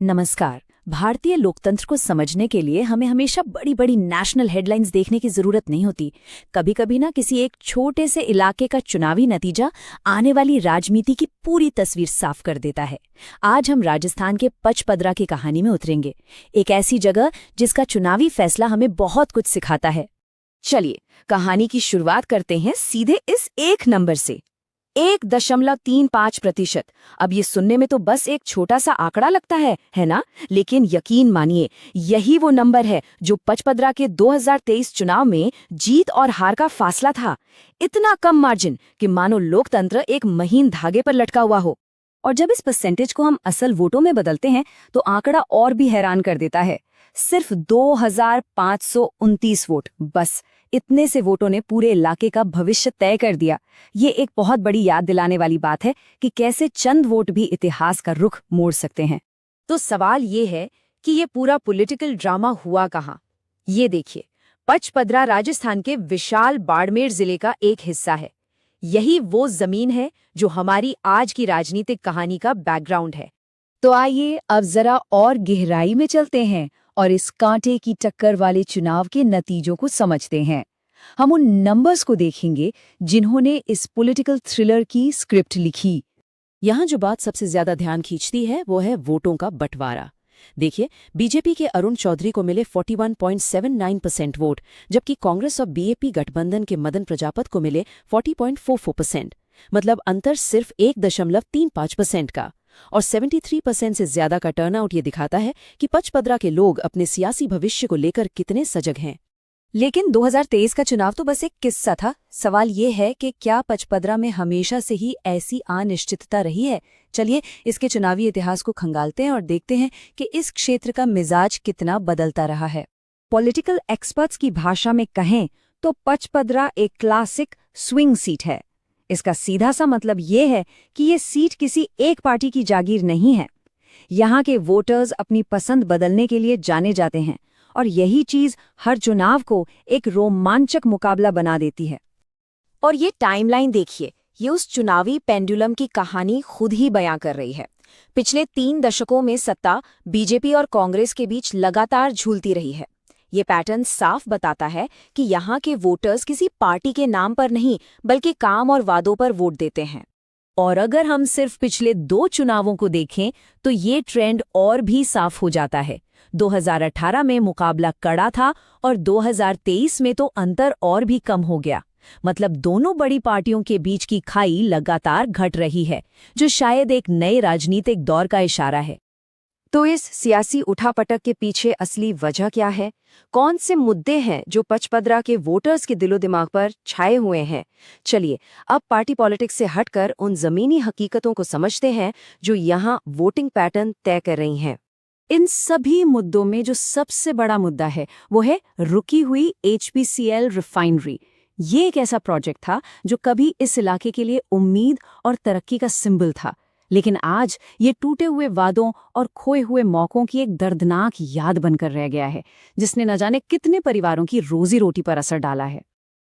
नमस्कार। भारतीय लोकतंत्र को समझने के लिए हमें हमेशा बड़ी बड़ी नेशनल हेडलाइंस देखने की जरूरत नहीं होती। कभी कभी ना किसी एक छोटे से इलाके का चुनावी नतीजा आने वाली राजनीति की पूरी तस्वीर साफ कर देता है। आज हम राजस्थान के पचपदरा की कहानी में उतरेंगे, एक ऐसी जगह जिसका चुनावी फैसला हमें बहुत कुछ सिखाता है। चलिए कहानी की शुरुआत करते हैं सीधे इस एक नंबर से, 1.35%। अब ये सुनने में तो बस एक छोटा सा आंकड़ा लगता है ना? लेकिन यकीन मानिए, यही वो नंबर है जो पचपदरा के 2023 चुनाव में जीत और हार का फासला था। इतना कम मार्जिन कि मानो लोकतंत्र एक महीन धागे पर लटका हुआ हो। और जब इस परसेंटेज को हम असल वोटों में बदलते हैं तो आंकड़ा और भी हैरान कर देता है। सिर्फ 2529 वोट, बस इतने से वोटों ने पूरे इलाके का भविष्य तय कर दिया। ये एक बहुत बड़ी याद दिलाने वाली बात है कि कैसे चंद वोट भी इतिहास का रुख मोड़ सकते हैं। तो सवाल ये है कि ये पूरा पॉलिटिकल ड्रामा हुआ कहाँ? ये देखिए, पचपदरा राजस्थान के विशाल बाड़मेर जिले का एक हिस्सा है। यही वो जमीन है जो हमारी आज की राजनीतिक कहानी का बैकग्राउंड है। तो आइए अब जरा और गहराई में चलते हैं और इस कांटे की टक्कर वाले चुनाव के नतीजों को समझते हैं। हम उन नंबर्स को देखेंगे जिन्होंने इस पॉलिटिकल थ्रिलर की स्क्रिप्ट लिखी। यहाँ जो बात सबसे ज्यादा ध्यान खींचती है वो है वोटों का बंटवारा। देखिए, बीजेपी के अरुण चौधरी को मिले 41.79% वोट, जबकि कांग्रेस और बीएपी गठबंधन के मदन प्रजापत को मिले 40.44%। मतलब अंतर सिर्फ 1.35% का। और 73% से ज्यादा का टर्नआउट ये दिखाता है कि पचपदरा के लोग अपने सियासी भविष्य को लेकर कितने सजग हैं। लेकिन 2023 का चुनाव तो बस एक किस्सा था। सवाल ये है कि क्या पचपदरा में हमेशा से ही ऐसी अनिश्चितता रही है? चलिए इसके चुनावी इतिहास को खंगालते हैं और देखते हैं कि इस क्षेत्र का मिजाज कितना बदलता रहा है। पॉलिटिकल एक्सपर्ट्स की भाषा में कहें तो पचपदरा एक क्लासिक स्विंग सीट है। इसका सीधा सा मतलब ये है कि ये सीट किसी एक पार्टी की जागीर नहीं है। यहाँ के वोटर्स अपनी पसंद बदलने के लिए जाने जाते हैं और यही चीज हर चुनाव को एक रोमांचक मुकाबला बना देती है। और ये टाइमलाइन देखिए, ये उस चुनावी पेंडुलम की कहानी खुद ही बयां कर रही है। पिछले 3 दशकों में सत्ता बीजेपी और कांग्रेस के बीच लगातार झूलती रही है। ये पैटर्न साफ बताता है कि यहाँ के वोटर्स किसी पार्टी के नाम पर नहीं बल्कि काम और वादों पर वोट देते हैं। और अगर हम सिर्फ पिछले 2 चुनावों को देखें तो ये ट्रेंड और भी साफ हो जाता है। 2018 में मुकाबला कड़ा था और 2023 में तो अंतर और भी कम हो गया। मतलब दोनों बड़ी पार्टियों के बीच की खाई लगातार घट रही है, जो शायद एक नए राजनीतिक दौर का इशारा है। तो इस सियासी उठापटक के पीछे असली वजह क्या है? कौन से मुद्दे हैं जो पचपदरा के वोटर्स के दिलो दिमाग पर छाए हुए हैं? चलिए अब पार्टी पॉलिटिक्स से हटकर उन जमीनी हकीकतों को समझते हैं जो यहाँ वोटिंग पैटर्न तय कर रही हैं। इन सभी मुद्दों में जो सबसे बड़ा मुद्दा है वो है रुकी हुई HPCL रिफाइनरी। ये एक ऐसा प्रोजेक्ट था जो कभी इस इलाके के लिए उम्मीद और तरक्की का सिंबल था, लेकिन आज ये टूटे हुए वादों और खोए हुए मौकों की एक दर्दनाक याद बनकर रह गया है, जिसने न जाने कितने परिवारों की रोजी रोटी पर असर डाला है।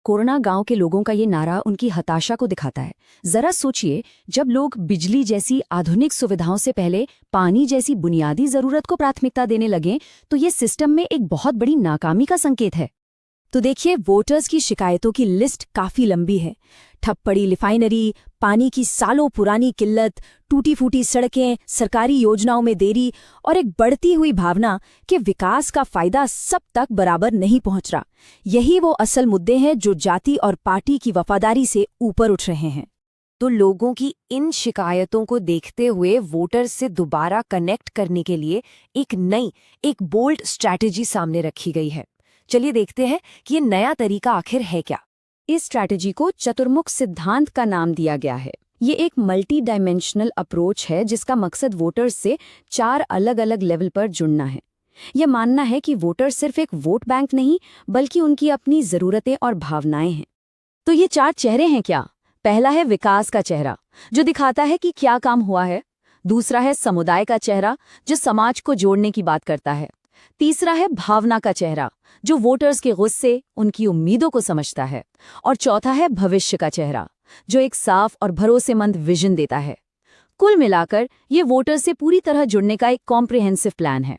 कोरोना गांव के लोगों का ये नारा उनकी हताशा को दिखाता है। जरा सोचिए, जब लोग बिजली जैसी आधुनिक सुविधाओं से पहले पानी जैसी बुनियादी जरूरत को प्राथमिकता देने लगे, तो ये सिस्टम में एक बहुत बड़ी नाकामी का संकेत है। तो देखिए, वोटर्स की शिकायतों की लिस्ट काफी लंबी है। ठप पड़ी रिफाइनरी, पानी की सालों पुरानी किल्लत, टूटी फूटी सड़कें, सरकारी योजनाओं में देरी और एक बढ़ती हुई भावना कि विकास का फायदा सब तक बराबर नहीं पहुंच रहा। यही वो असल मुद्दे हैं जो जाति और पार्टी की वफादारी से ऊपर उठ रहे हैं। तो लोगों की इन शिकायतों को देखते हुए वोटर्स से दोबारा कनेक्ट करने के लिए एक बोल्ड स्ट्रैटेजी सामने रखी गई है। चलिए देखते हैं कि ये नया तरीका आखिर है क्या। इस स्ट्रैटेजी को चतुर्मुख सिद्धांत का नाम दिया गया है। ये एक मल्टी डायमेंशनल अप्रोच है जिसका मकसद वोटर्स से 4 अलग अलग लेवल पर जुड़ना है। यह मानना है कि वोटर सिर्फ एक वोट बैंक नहीं बल्कि उनकी अपनी जरूरतें और भावनाएं हैं। तो ये 4 चेहरे हैं क्या? पहला है विकास का चेहरा, जो दिखाता है कि क्या काम हुआ है। दूसरा है समुदाय का चेहरा, जो समाज को जोड़ने की बात करता है। तीसरा है भावना का चेहरा, जो वोटर्स के गुस्से, उनकी उम्मीदों को समझता है। और चौथा है भविष्य का चेहरा, जो एक साफ और भरोसेमंद विजन देता है। कुल मिलाकर ये वोटर से पूरी तरह जुड़ने का एक कॉम्प्रिहेंसिव प्लान है।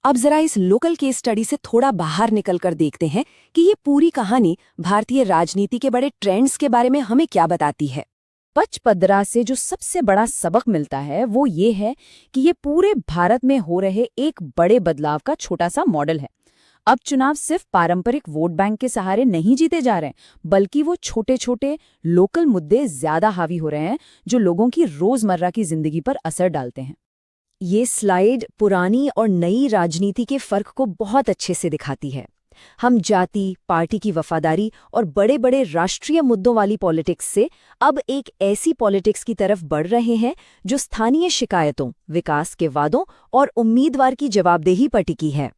अब जरा इस लोकल केस स्टडी से थोड़ा बाहर निकलकर देखते हैं कि ये पूरी कहानी भारतीय राजनीति के बड़े ट्रेंड्स के बारे में हमें क्या बताती है। पचपदरा से जो सबसे बड़ा सबक मिलता है वो ये है कि ये पूरे भारत में हो रहे एक बड़े बदलाव का छोटा सा मॉडल है। अब चुनाव सिर्फ पारंपरिक वोट बैंक के सहारे नहीं जीते जा रहे हैं, बल्कि वो छोटे छोटे लोकल मुद्दे ज्यादा हावी हो रहे हैं जो लोगों की रोजमर्रा की जिंदगी पर असर डालते हैं। ये स्लाइड पुरानी और नई राजनीति के फर्क को बहुत अच्छे से दिखाती है। हम जाति, पार्टी की वफादारी और बड़े बड़े राष्ट्रीय मुद्दों वाली पॉलिटिक्स से अब एक ऐसी पॉलिटिक्स की तरफ बढ़ रहे हैं जो स्थानीय शिकायतों, विकास के वादों और उम्मीदवार की जवाबदेही पर टिकी है।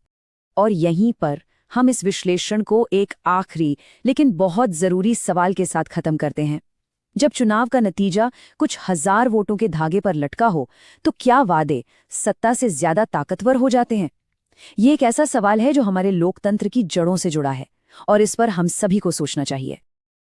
और यहीं पर हम इस विश्लेषण को एक आखिरी लेकिन बहुत जरूरी सवाल के साथ खत्म करते हैं। जब चुनाव का नतीजा कुछ हजार वोटों के धागे पर लटका हो, तो क्या वादे सत्ता से ज्यादा ताकतवर हो जाते हैं? ये एक ऐसा सवाल है जो हमारे लोकतंत्र की जड़ों से जुड़ा है और इस पर हम सभी को सोचना चाहिए।